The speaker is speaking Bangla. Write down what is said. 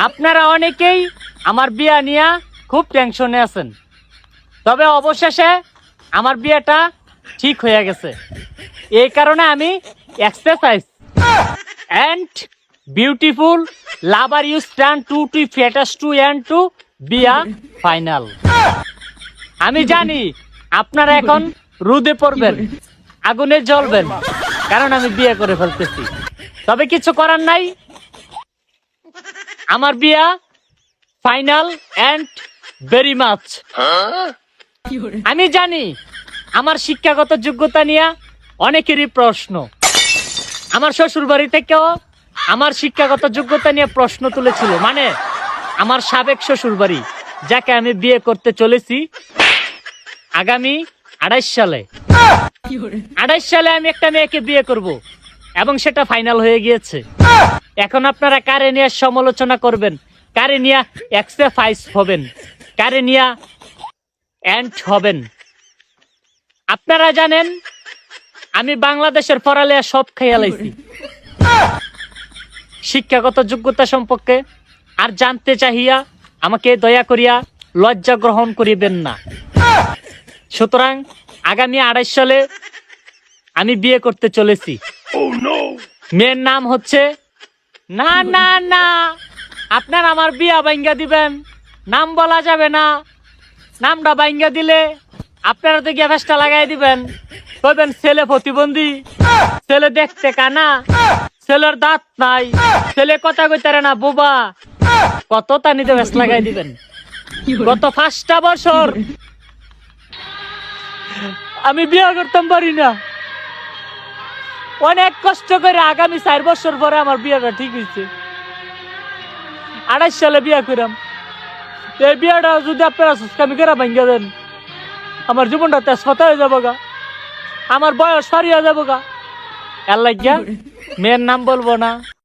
আপনারা অনেকেই আমার বিয়া নিয়ে খুব টেনশনে আছেন, তবে অবশেষে আমার বিয়েটা ঠিক হয়ে গেছে। এই কারণে আমি exercise and beautiful lover you stand to to fetus to and to বিয়া ফাইনাল। আমি জানি আপনারা এখন রোদে পড়বেন, আগুনে জ্বলবেন, কারণ আমি বিয়ে করে ফেলতেছি। তবে কিছু করার নাই, আমার বিয়া ফাইনাল এন্ড ভেরি মাচ। আমি জানি আমার শিক্ষাগত যোগ্যতা নিয়ে অনেকেরই প্রশ্ন, আমার শ্বশুর বাড়ি থেকেও আমার শিক্ষাগত যোগ্যতা নিয়ে প্রশ্ন তুলেছিল, মানে আমার সাবেক শ্বশুর বাড়ি, যাকে আমি বিয়ে করতে চলেছি আগামী 28 সালে। 28 সালে আমি একটা মেয়েকে বিয়ে করব এবং সেটা ফাইনাল হয়ে গিয়েছে। এখন আপনারা কারে নিয়ে সমালোচনা করবেন, কারে নিয়ে এক্সারসাইজ হবেন, কারে নিয়ে এন্ড হবেন। আপনারা জানেন আমি বাংলাদেশের পড়ালেখা সব খেয়াল আইছি, শিক্ষাগত যোগ্যতা সম্পর্কে আর জানতে চাহিয়া আমাকে দয়া করিয়া লজ্জা গ্রহণ করিবেন না। সুতরাং আগামী 28 সালে আমি বিয়ে করতে চলেছি। মেয়ের নাম হচ্ছে, না না না, আপনার আমার বিয়া ভাঙ্গা দিবেন, নাম বলা যাবে না। নামটা ভাঙ্গা দিলে আপনারা তো গিয়ে ফেসটা লাগাই দিবেন, কইবেন ছেলে প্রতিবন্ধী, ছেলে দেখতে কানা, ছেলের দাঁত নাই, ছেলে কথা কইতারে না, বোবা, কত তানিতে ফেস লাগাই দিবেন। গত 5টা বছর আমি বিয়ে করতাম পারি না, অনেক কষ্ট করে আগামী 4 বছর পরে আমার বিয়েটা ঠিক হয়েছে। 28 সালে বিয়ে করাম, এই বিয়েটা যদি আপনারা সুস্কামি করে ভাঙ্গা দেন, আমার জীবনটা তেজপাতা হয়ে যাবো গা, আমার বয়স ফারিয়া যাবো গা। এর লাগিয়া মেয়ের নাম বলবো না,